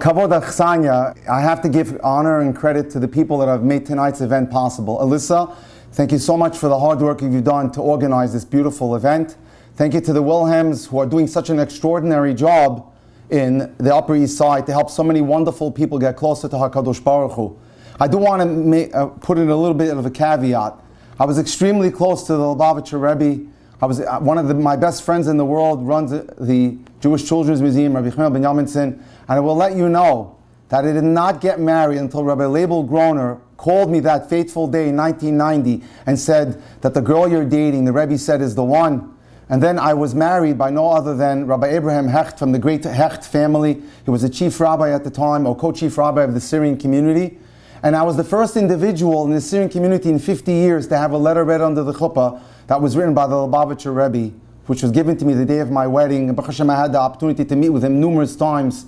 Kavod Achsanya, I have to give honor and credit to the people that have made tonight's event possible. Alyssa, thank you so much for the hard work you've done to organize this beautiful event. Thank you to the Wilhelms who are doing such an extraordinary job in the Upper East Side to help so many wonderful people get closer to HaKadosh Baruch Hu. I do want to put in a little bit of a caveat. I was extremely close to the Lubavitcher Rebbe. One of my best friends in the world runs the Jewish Children's Museum, Rabbi Cohen and I will let you know that I did not get married until Rabbi Label Groner called me that fateful day in 1990 and said that the girl you're dating, the Rebbe said, is the one. And then I was married by no other than Rabbi Abraham Hecht from the great Hecht family. He was the chief rabbi at the time, or co-chief rabbi of the Syrian community. And I was the first individual in the Syrian community in 50 years to have a letter read under the chuppah that was written by the Lubavitcher Rebbe, which was given to me the day of my wedding. And Baruch Hashem, I had the opportunity to meet with him numerous times,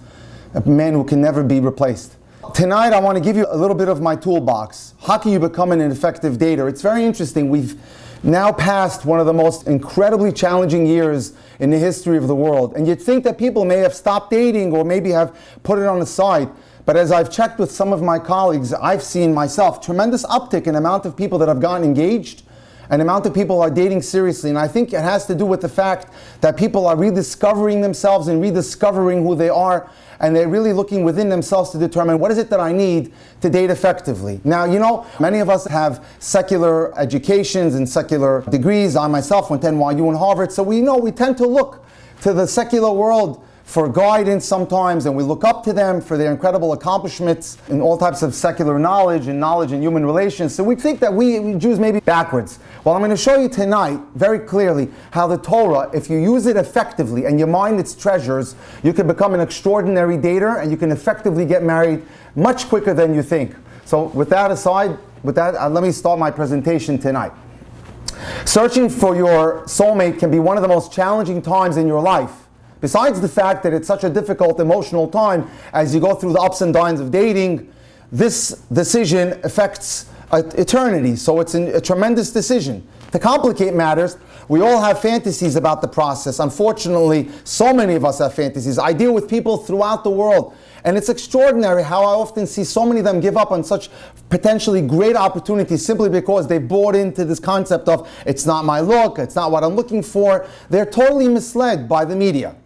a man who can never be replaced. Tonight I want to give you a little bit of my toolbox. How can you become an effective dater? It's very interesting. We've now passed one of the most incredibly challenging years in the history of the world. And you'd think that people may have stopped dating or maybe have put it on the side. But as I've checked with some of my colleagues, I've seen myself tremendous uptick in the amount of people that have gotten engaged and the amount of people are dating seriously. And I think it has to do with the fact that people are rediscovering themselves and rediscovering who they are, and they're really looking within themselves to determine what is it that I need to date effectively. Now, you know, many of us have secular educations and secular degrees. I myself went to NYU and Harvard, so we tend to look to the secular world for guidance sometimes, and we look up to them for their incredible accomplishments in all types of secular knowledge and knowledge in human relations. So we think that we Jews may be backwards. Well, I'm going to show you tonight very clearly how the Torah, if you use it effectively and you mine its treasures, you can become an extraordinary dater and you can effectively get married much quicker than you think. So with that aside, let me start my presentation tonight. Searching for your soulmate can be one of the most challenging times in your life. Besides the fact that it's such a difficult emotional time as you go through the ups and downs of dating, this decision affects eternity, so it's a tremendous decision. To complicate matters, we all have fantasies about the process. Unfortunately, so many of us have fantasies. I deal with people throughout the world, and it's extraordinary how I often see so many of them give up on such potentially great opportunities simply because they bought into this concept of, it's not my look, it's not what I'm looking for. They're totally misled by the media.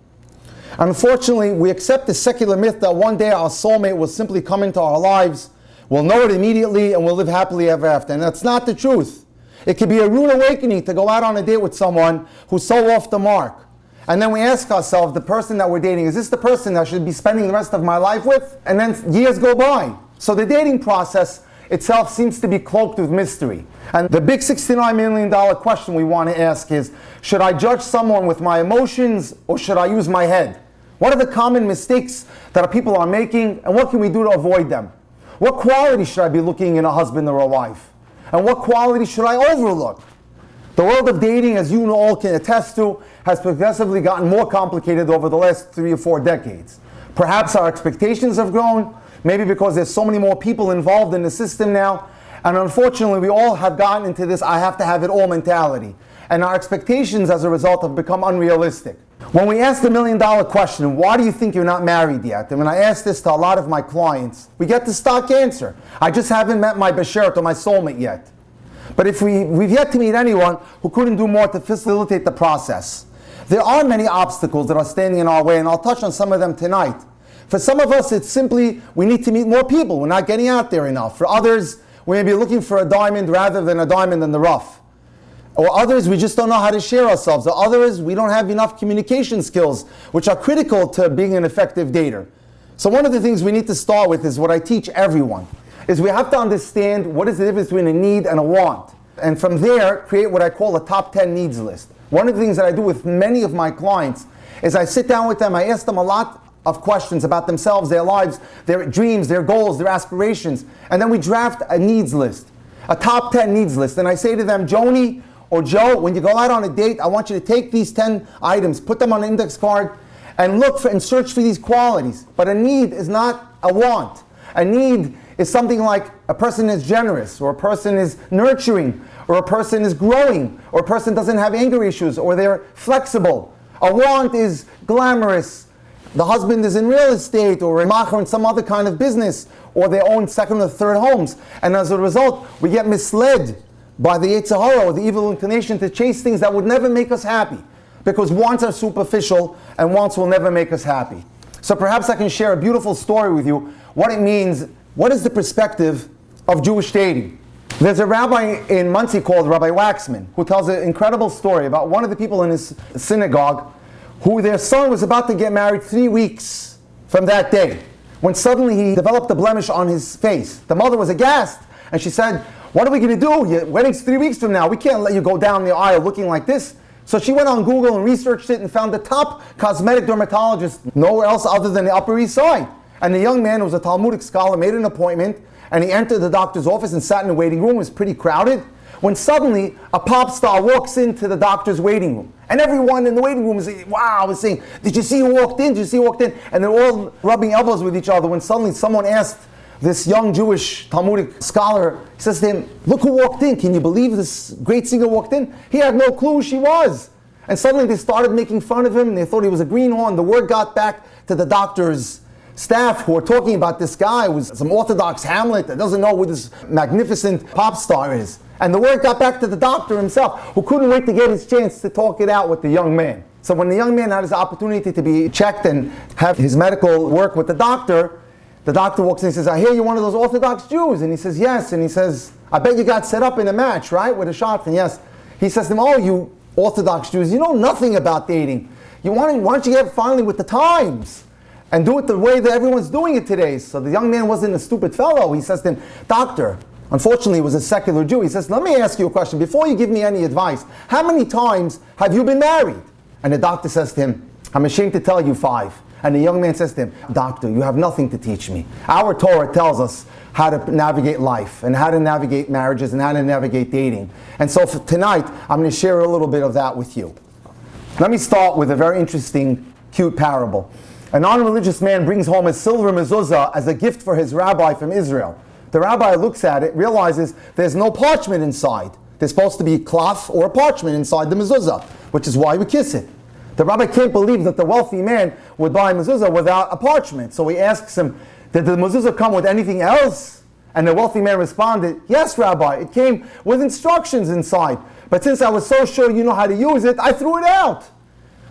Unfortunately, we accept the secular myth that one day our soulmate will simply come into our lives, we'll know it immediately, and we'll live happily ever after. And that's not the truth. It could be a rude awakening to go out on a date with someone who's so off the mark. And then we ask ourselves, the person that we're dating, is this the person I should be spending the rest of my life with? And then years go by. So the dating process itself seems to be cloaked with mystery. And the big $69 million question we want to ask is, should I judge someone with my emotions or should I use my head? What are the common mistakes that people are making, and what can we do to avoid them? What quality should I be looking in a husband or a wife? And what quality should I overlook? The world of dating, as you all can attest to, has progressively gotten more complicated over the last 3 or 4 decades. Perhaps our expectations have grown, maybe because there's so many more people involved in the system now, and unfortunately we all have gotten into this I have to have it all mentality. And our expectations as a result have become unrealistic. When we ask the $1 million question, why do you think you're not married yet? And when I ask this to a lot of my clients, we get the stock answer. I just haven't met my beshert or my soulmate yet. But if we've yet to meet anyone who couldn't do more to facilitate the process. There are many obstacles that are standing in our way, and I'll touch on some of them tonight. For some of us, it's simply we need to meet more people. We're not getting out there enough. For others, we may be looking for a diamond rather than a diamond in the rough. Or others, we just don't know how to share ourselves. Or others, we don't have enough communication skills, which are critical to being an effective dater. So one of the things we need to start with is what I teach everyone, is we have to understand what is the difference between a need and a want. And from there, create what I call a top 10 needs list. One of the things that I do with many of my clients is I sit down with them, I ask them a lot of questions about themselves, their lives, their dreams, their goals, their aspirations, and then we draft a needs list, a top 10 needs list. And I say to them, Joni, or Joe, when you go out on a date, I want you to take these 10 items, put them on an index card, and look for and search for these qualities. But a need is not a want. A need is something like a person is generous, or a person is nurturing, or a person is growing, or a person doesn't have anger issues, or they're flexible. A want is glamorous, the husband is in real estate or a macher in some other kind of business, or they own second or third homes. And as a result, we get misled by the Yetzer Hara, or the evil inclination, to chase things that would never make us happy. Because wants are superficial and wants will never make us happy. So perhaps I can share a beautiful story with you, what it means, what is the perspective of Jewish dating. There's a rabbi in Muncie called Rabbi Waxman, who tells an incredible story about one of the people in his synagogue who their son was about to get married 3 weeks from that day, when suddenly he developed a blemish on his face. The mother was aghast, and she said, "What are we going to do? Your wedding's 3 weeks from now. We can't let you go down the aisle looking like this." So she went on Google and researched it and found the top cosmetic dermatologist nowhere else other than the Upper East Side. And the young man, who was a Talmudic scholar, made an appointment, and he entered the doctor's office and sat in the waiting room. It was pretty crowded, when suddenly a pop star walks into the doctor's waiting room. And everyone in the waiting room is saying, "Wow," was saying, "Did you see who walked in? Did you see who walked in?" And they're all rubbing elbows with each other, when suddenly someone asked this young Jewish Talmudic scholar, he says to him, "Look who walked in. Can you believe this great singer walked in?" He had no clue who she was. And suddenly they started making fun of him. They thought he was a greenhorn. The word got back to the doctor's staff, who were talking about this guy who was some Orthodox Hamlet that doesn't know who this magnificent pop star is. And the word got back to the doctor himself, who couldn't wait to get his chance to talk it out with the young man. So when the young man had his opportunity to be checked and have his medical work with the doctor walks in and says, "I hear you're one of those Orthodox Jews." And he says, "Yes." And he says, "I bet you got set up in a match, right, with a shot?" And yes. He says to him, "Oh, you Orthodox Jews, you know nothing about dating. Why don't you get finally with the times and do it the way that everyone's doing it today?" So the young man wasn't a stupid fellow. He says to him, "Doctor," unfortunately he was a secular Jew, he says, "Let me ask you a question. Before you give me any advice, how many times have you been married?" And the doctor says to him, "I'm ashamed to tell you, 5. And the young man says to him, "Doctor, you have nothing to teach me. Our Torah tells us how to navigate life and how to navigate marriages and how to navigate dating." And so for tonight, I'm going to share a little bit of that with you. Let me start with a very interesting, cute parable. A non-religious man brings home a silver mezuzah as a gift for his rabbi from Israel. The rabbi looks at it, realizes there's no parchment inside. There's supposed to be cloth or a parchment inside the mezuzah, which is why we kiss it. The rabbi can't believe that the wealthy man would buy a mezuzah without a parchment. So he asks him, "Did the mezuzah come with anything else?" And the wealthy man responded, "Yes, Rabbi, it came with instructions inside. But since I was so sure you know how to use it, I threw it out."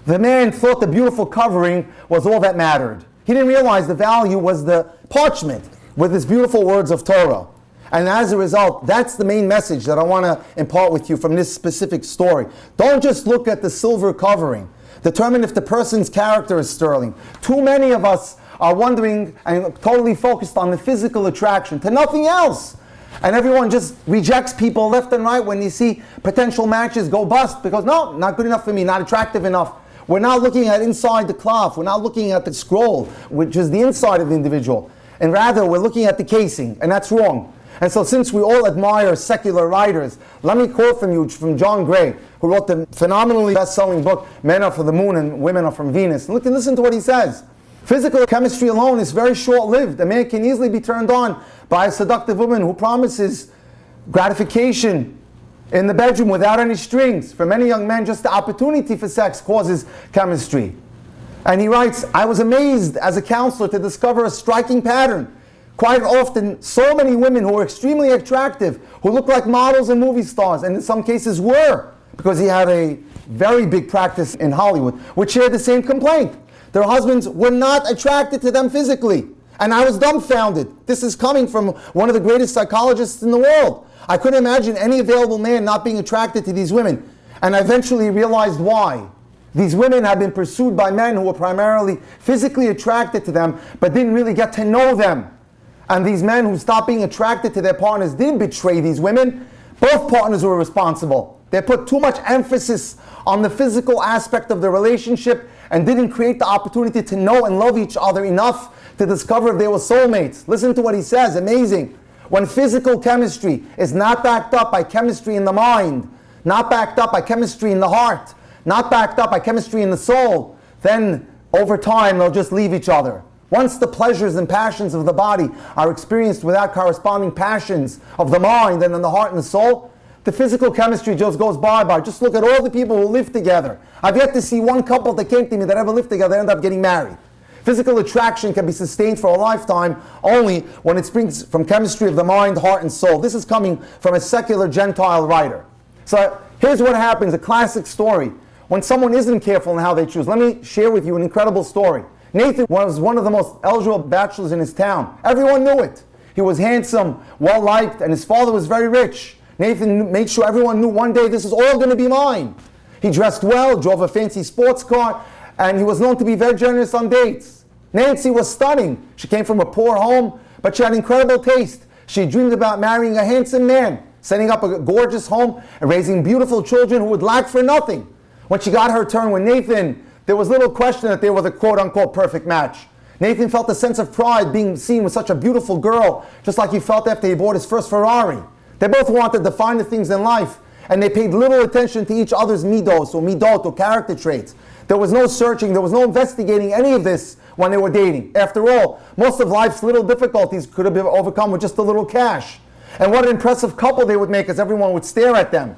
The man thought the beautiful covering was all that mattered. He didn't realize the value was the parchment with its beautiful words of Torah. And as a result, that's the main message that I want to impart with you from this specific story. Don't just look at the silver covering. Determine if the person's character is sterling. Too many of us are wondering and totally focused on the physical attraction to nothing else. And everyone just rejects people left and right when you see potential matches go bust because, no, not good enough for me, not attractive enough. We're not looking at inside the cloth. We're not looking at the scroll, which is the inside of the individual. And rather, we're looking at the casing, and that's wrong. And so since we all admire secular writers, let me quote from you from John Gray, who wrote the phenomenally best-selling book, Men Are from the Moon and Women Are from Venus. And listen to what he says. Physical chemistry alone is very short-lived. A man can easily be turned on by a seductive woman who promises gratification in the bedroom without any strings. For many young men, just the opportunity for sex causes chemistry. And he writes, "I was amazed as a counselor to discover a striking pattern. Quite often, so many women who were extremely attractive, who looked like models and movie stars, and in some cases were, because he had a very big practice in Hollywood, would share the same complaint. Their husbands were not attracted to them physically. And I was dumbfounded. This is coming from one of the greatest psychologists in the world. I couldn't imagine any available man not being attracted to these women. And I eventually realized why. These women had been pursued by men who were primarily physically attracted to them, but didn't really get to know them. And these men who stopped being attracted to their partners did betray these women. Both partners were responsible. They put too much emphasis on the physical aspect of the relationship and didn't create the opportunity to know and love each other enough to discover if they were soulmates." Listen to what he says, amazing. "When physical chemistry is not backed up by chemistry in the mind, not backed up by chemistry in the heart, not backed up by chemistry in the soul, then over time they'll just leave each other. Once the pleasures and passions of the body are experienced without corresponding passions of the mind and in the heart and the soul, the physical chemistry just goes bye-bye. Just look at all the people who live together. I've yet to see one couple that came to me that ever lived together and ended up getting married. Physical attraction can be sustained for a lifetime only when it springs from chemistry of the mind, heart, and soul. This is coming from a secular Gentile writer. So here's what happens, a classic story. When someone isn't careful in how they choose. Let me share with you an incredible story. Nathan was one of the most eligible bachelors in his town. Everyone knew it. He was handsome, well-liked, and his father was very rich. Nathan made sure everyone knew one day this is all going to be mine. He dressed well, drove a fancy sports car, and he was known to be very generous on dates. Nancy was stunning. She came from a poor home, but she had incredible taste. She dreamed about marrying a handsome man, setting up a gorgeous home, and raising beautiful children who would lack for nothing. When she got her turn with Nathan, there was little question that they were the quote-unquote perfect match. Nathan felt a sense of pride being seen with such a beautiful girl, just like he felt after he bought his first Ferrari. They both wanted the finer things in life, and they paid little attention to each other's midot or character traits. There was no searching, there was no investigating any of this when they were dating. After all, most of life's little difficulties could have been overcome with just a little cash. And what an impressive couple they would make as everyone would stare at them.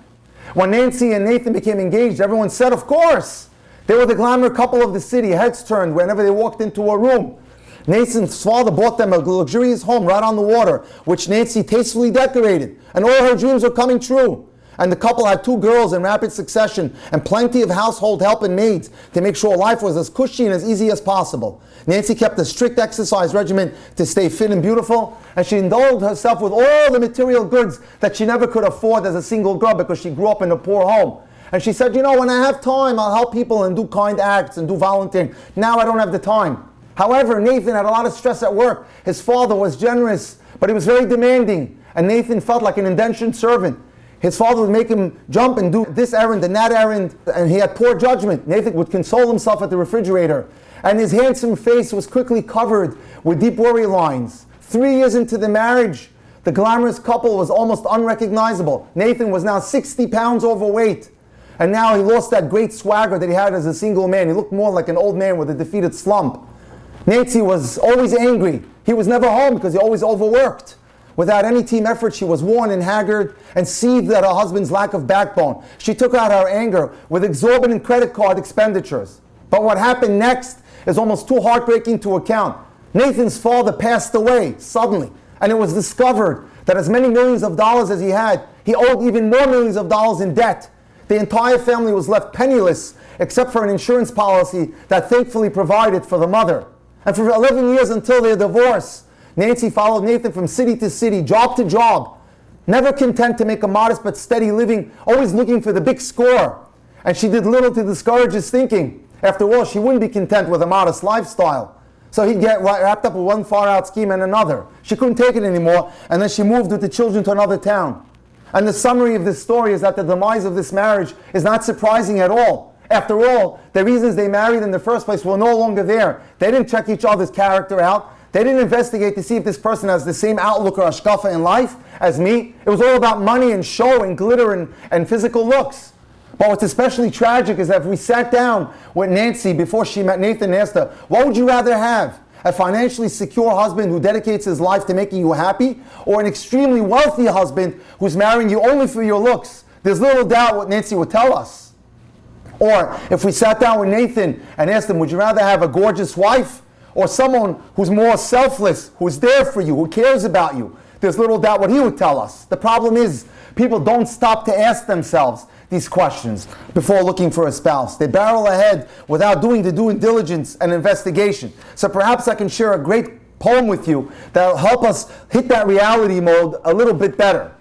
When Nancy and Nathan became engaged, everyone said, of course. They were the glamour couple of the city, heads turned whenever they walked into a room. Nathan's father bought them a luxurious home right on the water, which Nancy tastefully decorated, and all her dreams were coming true. And the couple had 2 girls in rapid succession and plenty of household help and maids to make sure life was as cushy and as easy as possible. Nancy kept a strict exercise regimen to stay fit and beautiful, and she indulged herself with all the material goods that she never could afford as a single girl because she grew up in a poor home. And she said, you know, when I have time, I'll help people and do kind acts and do volunteering. Now I don't have the time. However, Nathan had a lot of stress at work. His father was generous, but he was very demanding, and Nathan felt like an indentured servant. His father would make him jump and do this errand and that errand, and he had poor judgment. Nathan would console himself at the refrigerator, and his handsome face was quickly covered with deep worry lines. 3 years into the marriage, the glamorous couple was almost unrecognizable. Nathan was now 60 pounds overweight, and now he lost that great swagger that he had as a single man. He looked more like an old man with a defeated slump. Nancy was always angry. He was never home because he always overworked. Without any team effort, she was worn and haggard and seethed at her husband's lack of backbone. She took out her anger with exorbitant credit card expenditures. But what happened next is almost too heartbreaking to account. Nathan's father passed away suddenly, and it was discovered that as many millions of dollars as he had, he owed even more millions of dollars in debt. The entire family was left penniless, except for an insurance policy that thankfully provided for the mother. And for 11 years until their divorce, Nancy followed Nathan from city to city, job to job, never content to make a modest but steady living, always looking for the big score. And she did little to discourage his thinking. After all, she wouldn't be content with a modest lifestyle. So he'd get wrapped up with one far-out scheme and another. She couldn't take it anymore, and then she moved with the children to another town. And the summary of this story is that the demise of this marriage is not surprising at all. After all, the reasons they married in the first place were no longer there. They didn't check each other's character out. They didn't investigate to see if this person has the same outlook or hashkafa in life as me. It was all about money and show and glitter and physical looks. But what's especially tragic is that if we sat down with Nancy before she met Nathan and asked her, what would you rather have? A financially secure husband who dedicates his life to making you happy, or an extremely wealthy husband who's marrying you only for your looks? There's little doubt what Nancy would tell us. Or if we sat down with Nathan and asked him, would you rather have a gorgeous wife or someone who's more selfless, who's there for you, who cares about you? There's little doubt what he would tell us. The problem is, people don't stop to ask themselves these questions before looking for a spouse. They barrel ahead without doing the due diligence and investigation. So perhaps I can share a great poem with you that will help us hit that reality mode a little bit better.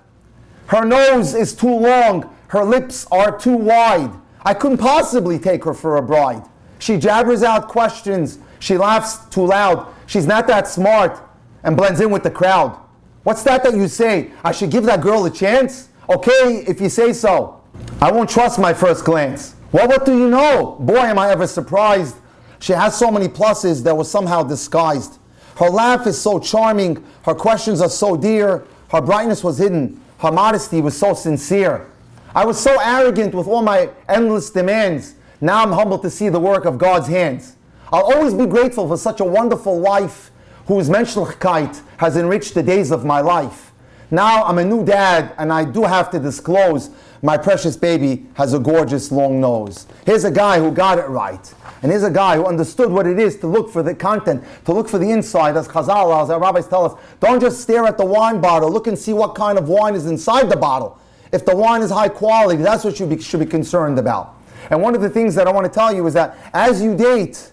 Her nose is too long, her lips are too wide. I couldn't possibly take her for a bride. She jabbers out questions, she laughs too loud, she's not that smart, and blends in with the crowd. What's that you say? I should give that girl a chance? Okay, if you say so. I won't trust my first glance. Well, what do you know? Boy, am I ever surprised. She has so many pluses that were somehow disguised. Her laugh is so charming, her questions are so dear, her brightness was hidden, her modesty was so sincere. I was so arrogant with all my endless demands. Now I'm humbled to see the work of God's hands. I'll always be grateful for such a wonderful wife whose menschlichkeit has enriched the days of my life. Now I'm a new dad and I do have to disclose my precious baby has a gorgeous long nose. Here's a guy who got it right. And here's a guy who understood what it is to look for the content, to look for the inside. As Chazal, as our rabbis tell us, don't just stare at the wine bottle. Look and see what kind of wine is inside the bottle. If the wine is high quality, that's what you should be concerned about. And one of the things that I want to tell you is that as you date,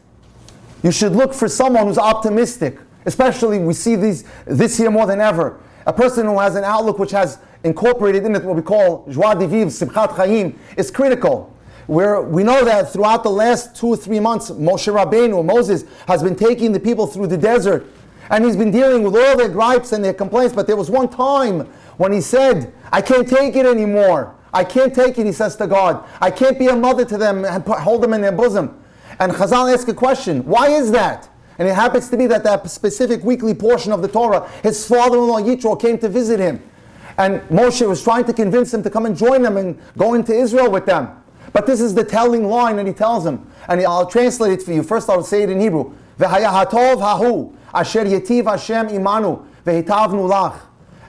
you should look for someone who's optimistic. Especially, we see this year more than ever. A person who has an outlook which has incorporated in it what we call joie de vivre, simchat chaim, is critical. We know that throughout the last 2 or 3 months, Moshe Rabbeinu, Moses, has been taking the people through the desert. And he's been dealing with all their gripes and their complaints. But there was one time when he said, I can't take it anymore. I can't take it, he says to God. I can't be a mother to them and hold them in their bosom. And Chazal asked a question, why is that? And it happens to be that specific weekly portion of the Torah, his father-in-law Yitro came to visit him. And Moshe was trying to convince him to come and join them and go into Israel with them. But this is the telling line that he tells him. And I'll translate it for you. First I'll say it in Hebrew. V'haya hatov hahu, asher yetiv Hashem imanu, v'hitavnu lach.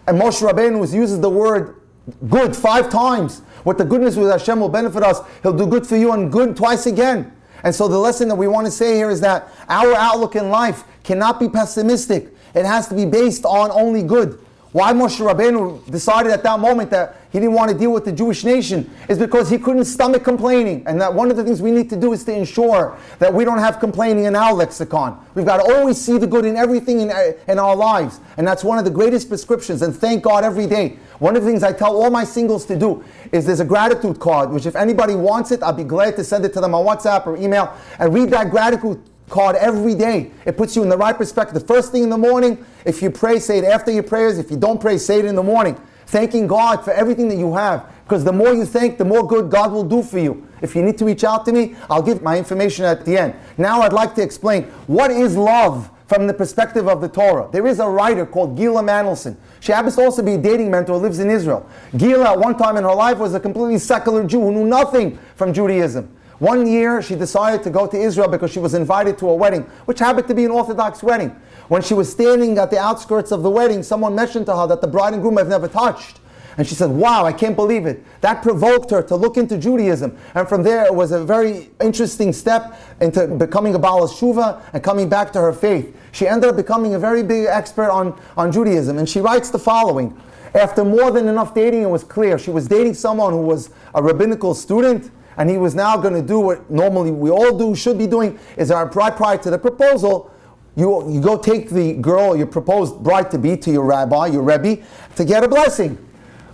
And Moshe Rabbeinu uses the word good 5 times. What the goodness with Hashem will benefit us, He'll do good for you and good twice again. And so the lesson that we want to say here is that our outlook in life cannot be pessimistic. It has to be based on only good. Why Moshe Rabbeinu decided at that moment that he didn't want to deal with the Jewish nation is because he couldn't stomach complaining. And that one of the things we need to do is to ensure that we don't have complaining in our lexicon. We've got to always see the good in everything in our lives. And that's one of the greatest prescriptions. And thank God every day. One of the things I tell all my singles to do is there's a gratitude card, which if anybody wants it, I'll be glad to send it to them on WhatsApp or email. And read that gratitude card every day. It puts you in the right perspective. The first thing in the morning, if you pray, say it after your prayers. If you don't pray, say it in the morning. Thanking God for everything that you have. Because the more you thank, the more good God will do for you. If you need to reach out to me, I'll give my information at the end. Now I'd like to explain what is love from the perspective of the Torah. There is a writer called Gila Mandelson. She happens to also be a dating mentor who lives in Israel. Gila at one time in her life was a completely secular Jew who knew nothing from Judaism. One year she decided to go to Israel because she was invited to a wedding, which happened to be an Orthodox wedding. When she was standing at the outskirts of the wedding, someone mentioned to her that the bride and groom have never touched. And she said, wow, I can't believe it. That provoked her to look into Judaism. And from there, it was a very interesting step into becoming a Baal Shuvah and coming back to her faith. She ended up becoming a very big expert on Judaism. And she writes the following. After more than enough dating, it was clear. She was dating someone who was a rabbinical student, and he was now going to do what normally we all do, should be doing, is our bride prior to the proposal, you go take the girl, your proposed bride-to-be, to your rabbi, your Rebbe, to get a blessing.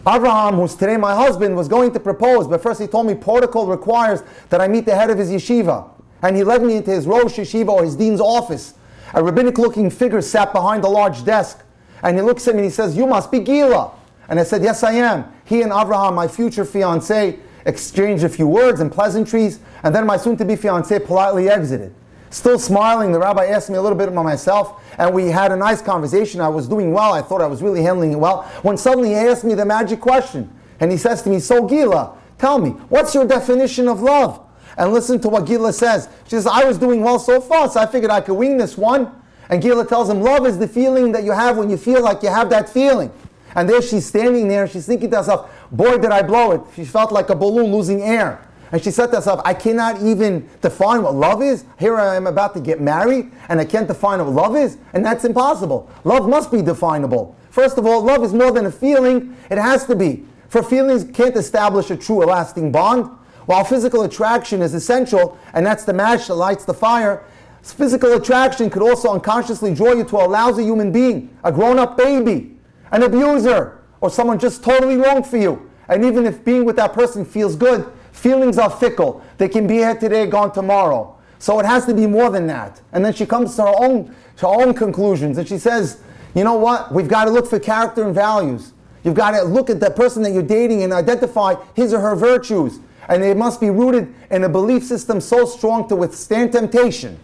Abraham, who's today my husband, was going to propose, but first he told me protocol requires that I meet the head of his yeshiva. And he led me into his Rosh Yeshiva, or his dean's office. A rabbinic-looking figure sat behind a large desk, and he looks at me and he says, you must be Gila. And I said, yes, I am. He and Abraham, my future fiancé, exchanged a few words and pleasantries, and then my soon-to-be fiancé politely exited. Still smiling, the rabbi asked me a little bit about myself, and we had a nice conversation. I was doing well. I thought I was really handling it well, when suddenly he asked me the magic question. And he says to me, so Gila, tell me, what's your definition of love? And listen to what Gila says. She says, I was doing well so far, so I figured I could wing this one. And Gila tells him, love is the feeling that you have when you feel like you have that feeling. And there she's standing there, she's thinking to herself, boy, did I blow it. She felt like a balloon losing air. And she said to herself, I cannot even define what love is. Here I am about to get married, and I can't define what love is. And that's impossible. Love must be definable. First of all, love is more than a feeling. It has to be. For feelings can't establish a true, lasting bond. While physical attraction is essential, and that's the match that lights the fire, physical attraction could also unconsciously draw you to a lousy human being, a grown-up baby, an abuser, or someone just totally wrong for you. And even if being with that person feels good, feelings are fickle. They can be here today, gone tomorrow. So it has to be more than that. And then she comes to her own conclusions, and she says, you know what? We've got to look for character and values. You've got to look at the person that you're dating and identify his or her virtues. And they must be rooted in a belief system so strong to withstand temptation.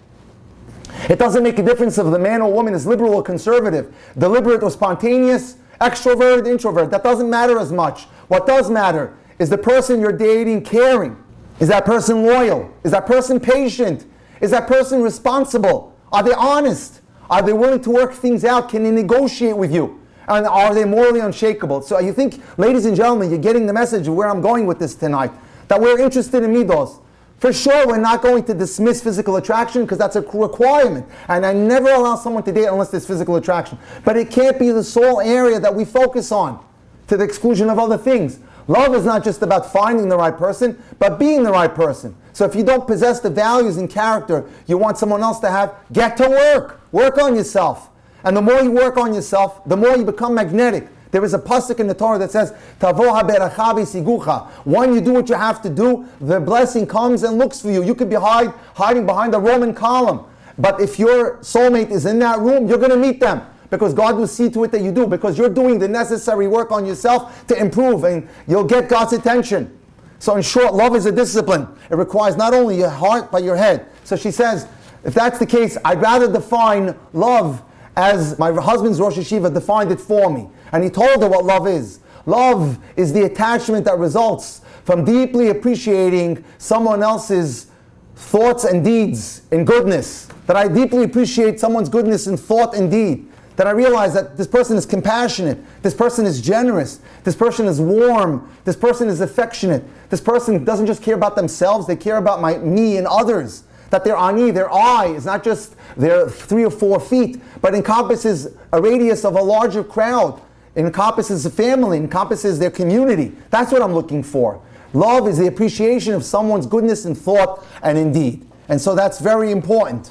It doesn't make a difference if the man or woman is liberal or conservative, deliberate or spontaneous, extrovert, introvert. That doesn't matter as much. What does matter is the person you're dating caring. Is that person loyal? Is that person patient? Is that person responsible? Are they honest? Are they willing to work things out? Can they negotiate with you? And are they morally unshakable? So you think, ladies and gentlemen, you're getting the message of where I'm going with this tonight, that we're interested in midos. For sure, we're not going to dismiss physical attraction because that's a requirement. And I never allow someone to date unless there's physical attraction. But it can't be the sole area that we focus on to the exclusion of other things. Love is not just about finding the right person, but being the right person. So if you don't possess the values and character you want someone else to have, get to work. Work on yourself. And the more you work on yourself, the more you become magnetic. There is a pasuk in the Torah that says, "Tavo haberacha v'sigucha." When you do what you have to do, the blessing comes and looks for you. You could be hiding behind a Roman column. But if your soulmate is in that room, you're going to meet them. Because God will see to it that you do. Because you're doing the necessary work on yourself to improve. And you'll get God's attention. So in short, love is a discipline. It requires not only your heart, but your head. So she says, if that's the case, I'd rather define love as my husband's Rosh Hashiva defined it for me. And he told her what love is. Love is the attachment that results from deeply appreciating someone else's thoughts and deeds in goodness. That I deeply appreciate someone's goodness in thought and deed. That I realize that this person is compassionate, this person is generous, this person is warm, this person is affectionate, this person doesn't just care about themselves, they care about me and others. That their ani, their eye, is not just their 3 or 4 feet, but encompasses a radius of a larger crowd. It encompasses a family, encompasses their community. That's what I'm looking for. Love is the appreciation of someone's goodness in thought and in deed. And so that's very important.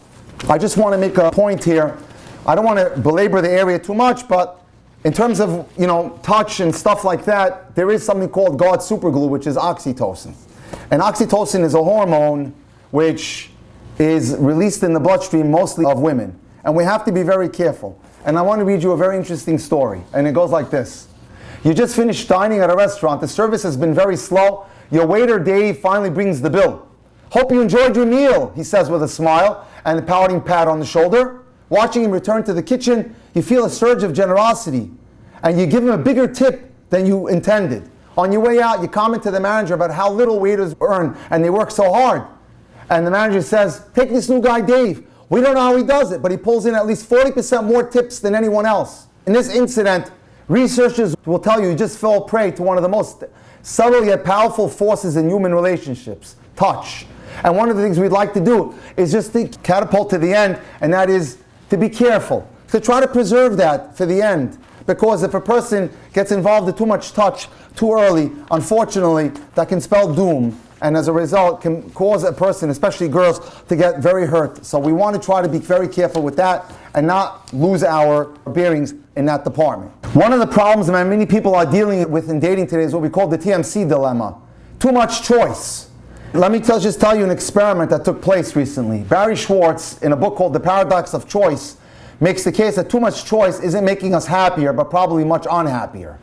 I just want to make a point here. I don't want to belabor the area too much, but in terms of, touch and stuff like that, there is something called God's superglue, which is oxytocin. And oxytocin is a hormone which is released in the bloodstream mostly of women. And we have to be very careful. And I want to read you a very interesting story. And it goes like this. You just finished dining at a restaurant. The service has been very slow. Your waiter, Dave, finally brings the bill. Hope you enjoyed your meal, he says with a smile and a pouting pat on the shoulder. Watching him return to the kitchen, you feel a surge of generosity. And you give him a bigger tip than you intended. On your way out, you comment to the manager about how little waiters earn and they work so hard. And the manager says, take this new guy, Dave. We don't know how he does it, but he pulls in at least 40% more tips than anyone else. In this incident, researchers will tell you just fell prey to one of the most subtle yet powerful forces in human relationships, touch. And one of the things we'd like to do is just to catapult to the end, and that is to be careful, to try to preserve that for the end. Because if a person gets involved in too much touch too early, unfortunately, that can spell doom. And as a result, can cause a person, especially girls, to get very hurt. So we want to try to be very careful with that and not lose our bearings in that department. One of the problems that many people are dealing with in dating today is what we call the TMC dilemma. Too much choice. Let me just tell you an experiment that took place recently. Barry Schwartz, in a book called The Paradox of Choice, makes the case that too much choice isn't making us happier, but probably much unhappier.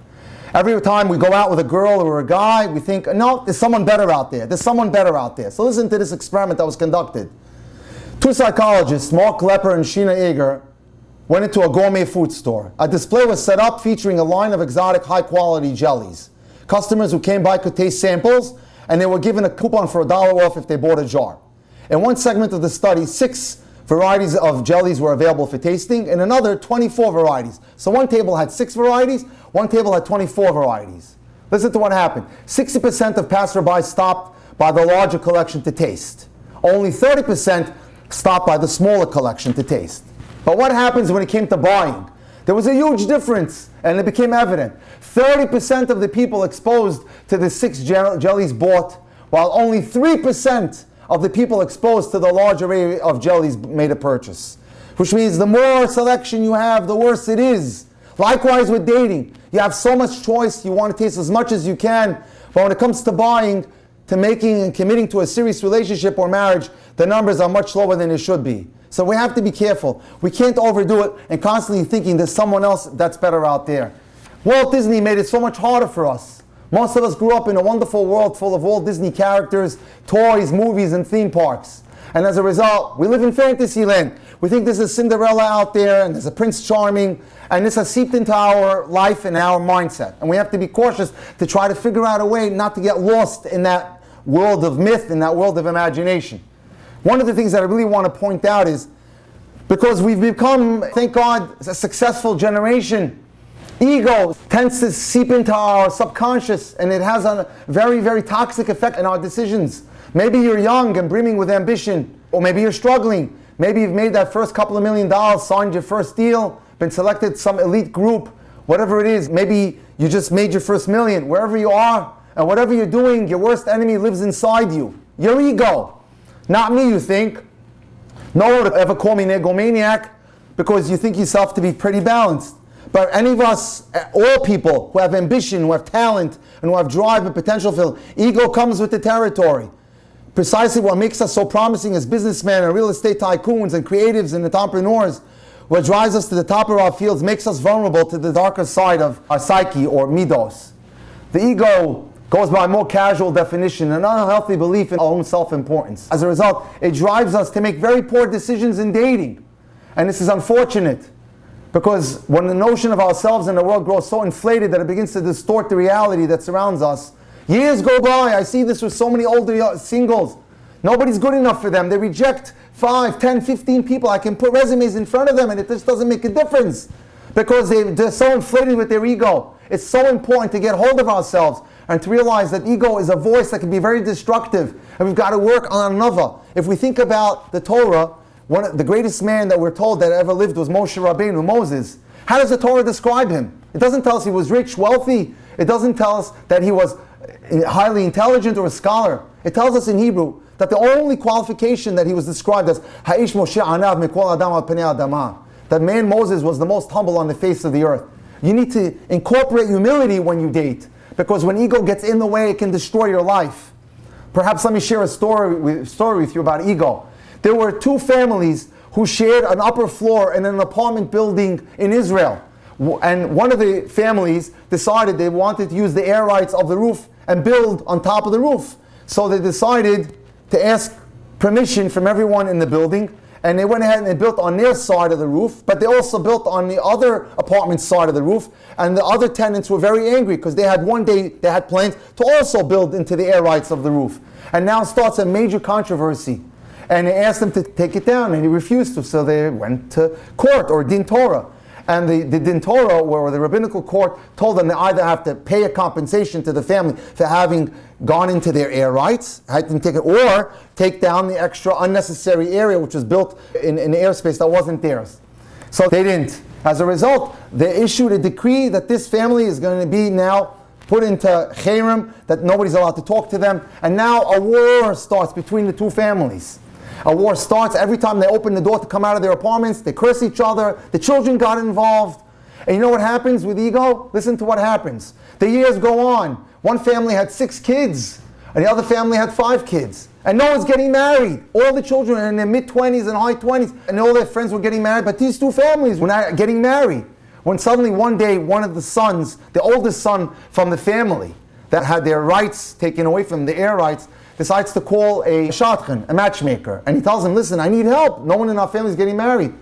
Every time we go out with a girl or a guy, we think, no, there's someone better out there. There's someone better out there. So listen to this experiment that was conducted. 2 psychologists, Mark Lepper and Sheena Eger, went into a gourmet food store. A display was set up featuring a line of exotic, high-quality jellies. Customers who came by could taste samples, and they were given a coupon for $1 off if they bought a jar. In one segment of the study, 6 varieties of jellies were available for tasting, and another 24 varieties. So one table had 6 varieties, one table had 24 varieties. Listen to what happened. 60% of passersby stopped by the larger collection to taste. Only 30% stopped by the smaller collection to taste. But what happens when it came to buying? There was a huge difference, and it became evident. 30% of the people exposed to the 6 jellies bought, while only 3% of the people exposed to the large array of jellies made a purchase. Which means the more selection you have, the worse it is. Likewise with dating. You have so much choice, you want to taste as much as you can, but when it comes to buying, to making and committing to a serious relationship or marriage, the numbers are much lower than they should be. So we have to be careful. We can't overdo it and constantly thinking there's someone else that's better out there. Walt Disney made it so much harder for us. Most of us grew up in a wonderful world full of Walt Disney characters, toys, movies, and theme parks. And as a result, we live in fantasy land. We think there's a Cinderella out there and there's a Prince Charming, and this has seeped into our life and our mindset. And we have to be cautious to try to figure out a way not to get lost in that world of myth, in that world of imagination. One of the things that I really want to point out is, because we've become, thank God, a successful generation Ego tends to seep into our subconscious, and it has a very, very toxic effect on our decisions. Maybe you're young and brimming with ambition, or maybe you're struggling. Maybe you've made that first couple of $1 million, signed your first deal, been selected some elite group, whatever it is. Maybe you just made your first million. Wherever you are, and whatever you're doing, your worst enemy lives inside you. Your ego. Not me, you think. No one would ever call me an egomaniac because you think yourself to be pretty balanced. But any of us, all people who have ambition, who have talent, and who have drive and potential, feel ego comes with the territory. Precisely what makes us so promising as businessmen and real estate tycoons and creatives and entrepreneurs, what drives us to the top of our fields, makes us vulnerable to the darker side of our psyche or midos. The ego goes by a more casual definition, an unhealthy belief in our own self-importance. As a result, it drives us to make very poor decisions in dating. And this is unfortunate, because when the notion of ourselves in the world grows so inflated that it begins to distort the reality that surrounds us, years go by. I see this with so many older singles. Nobody's good enough for them. They reject 5, 10, 15 people. I can put resumes in front of them and it just doesn't make a difference, because they're so inflated with their ego. It's so important to get hold of ourselves and to realize that ego is a voice that can be very destructive, and we've got to work on another. If we think about the Torah, the greatest man that we're told that ever lived was Moshe Rabbeinu, Moses. How does the Torah describe him? It doesn't tell us he was rich, wealthy. It doesn't tell us that he was highly intelligent or a scholar. It tells us in Hebrew that the only qualification that he was described as Ha'ish Moshe Anav Mikol Adam Al Pnei Adama, that man Moses was the most humble on the face of the earth. You need to incorporate humility when you date, because when ego gets in the way, it can destroy your life. Perhaps let me share a story with you about ego. There were two families who shared an upper floor in an apartment building in Israel. And one of the families decided they wanted to use the air rights of the roof and build on top of the roof. So they decided to ask permission from everyone in the building, and they went ahead and they built on their side of the roof, but they also built on the other apartment side of the roof, and the other tenants were very angry because they had plans to also build into the air rights of the roof. And now starts a major controversy. And they asked him to take it down, and he refused to, so they went to court, or Din Torah. And the Din Torah, or the rabbinical court, told them they either have to pay a compensation to the family for having gone into their air rights, had them take it, or take down the extra unnecessary area which was built in an airspace that wasn't theirs. So they didn't. As a result, they issued a decree that this family is going to be now put into cherem, that nobody's allowed to talk to them, and now a war starts between the two families. A war starts every time they open the door to come out of their apartments. They curse each other. The children got involved. And you know what happens with ego? Listen to what happens. The years go on. One family had 6 kids, and the other family had 5 kids. And no one's getting married. All the children are in their mid-20s and high 20s, and all their friends were getting married, but these two families were not getting married. When suddenly one day, one of the sons, the oldest son from the family that had their rights taken away from the air rights, decides to call a shadchan, a matchmaker. And he tells him, listen, I need help. No one in our family is getting married.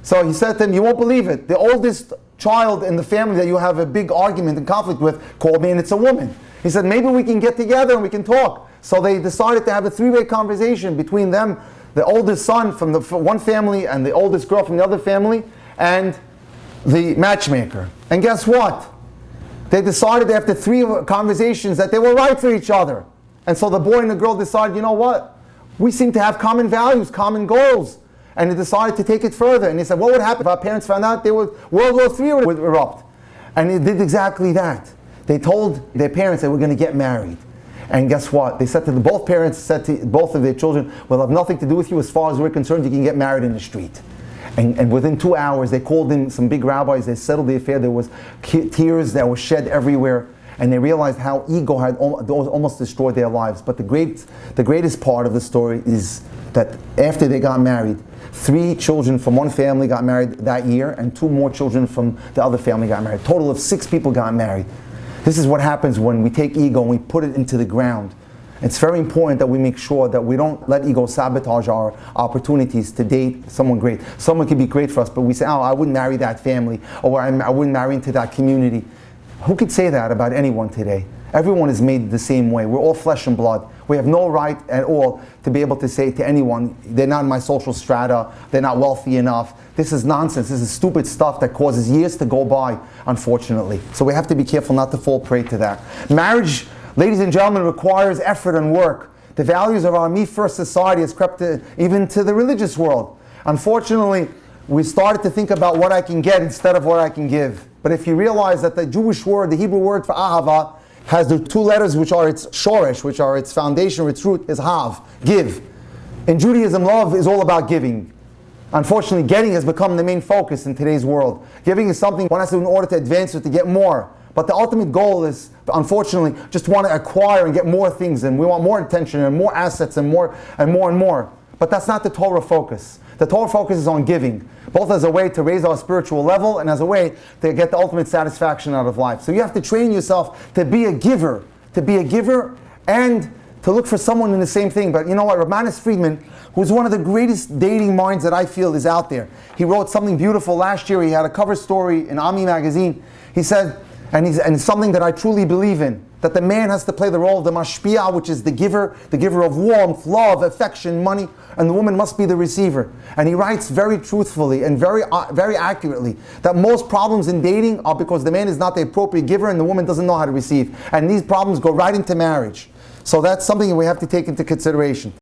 So he said to him, you won't believe it. The oldest child in the family that you have a big argument and conflict with called me, and it's a woman. He said, maybe we can get together and we can talk. So they decided to have a 3-way conversation between them, the oldest son from the one family and the oldest girl from the other family, and the matchmaker. And guess what? They decided after 3 conversations that they were right for each other. And so the boy and the girl decided, you know what? We seem to have common values, common goals. And they decided to take it further. And they said, what would happen if our parents found out World War III would erupt? And they did exactly that. They told their parents they were going to get married. And guess what? They said to both parents, said to both of their children, we'll have nothing to do with you as far as we're concerned. You can get married in the street. And within 2 hours, they called in some big rabbis. They settled the affair. There was tears that were shed everywhere. And they realized how ego had almost destroyed their lives. But the greatest part of the story is that after they got married, 3 children from one family got married that year, and 2 more children from the other family got married. A total of 6 people got married. This is what happens when we take ego and we put it into the ground. It's very important that we make sure that we don't let ego sabotage our opportunities to date someone great. Someone could be great for us, but we say, oh, I wouldn't marry that family, or I wouldn't marry into that community. Who could say that about anyone today? Everyone is made the same way. We're all flesh and blood. We have no right at all to be able to say to anyone, they're not in my social strata, they're not wealthy enough, This is nonsense. This is stupid stuff that causes years to go by, unfortunately. So we have to be careful not to fall prey to that. Marriage, ladies and gentlemen, requires effort and work. The values of our me-first society has crept even to the religious world. Unfortunately, we started to think about what I can get instead of what I can give. But if you realize that the Jewish word, the Hebrew word for ahava, has the two letters which are its shoresh, which are its foundation, its root, is hav, give. In Judaism, love is all about giving. Unfortunately, getting has become the main focus in today's world. Giving is something one has to do in order to advance or to get more. But the ultimate goal is, unfortunately, just want to acquire and get more things, and we want more attention and more assets and more and more and more. But that's not the Torah focus. The Torah focus is on giving, both as a way to raise our spiritual level and as a way to get the ultimate satisfaction out of life. So you have to train yourself to be a giver, and to look for someone in the same thing. But you know what, Rabbi Friedman, who's one of the greatest dating minds that I feel is out there, he wrote something beautiful last year. He had a cover story in Ami magazine. He said, and it's something that I truly believe in, that the man has to play the role of the mashpia, which is the giver of warmth, love, affection, money, and the woman must be the receiver. And he writes very truthfully and very accurately that most problems in dating are because the man is not the appropriate giver and the woman doesn't know how to receive. And these problems go right into marriage. So that's something we have to take into consideration.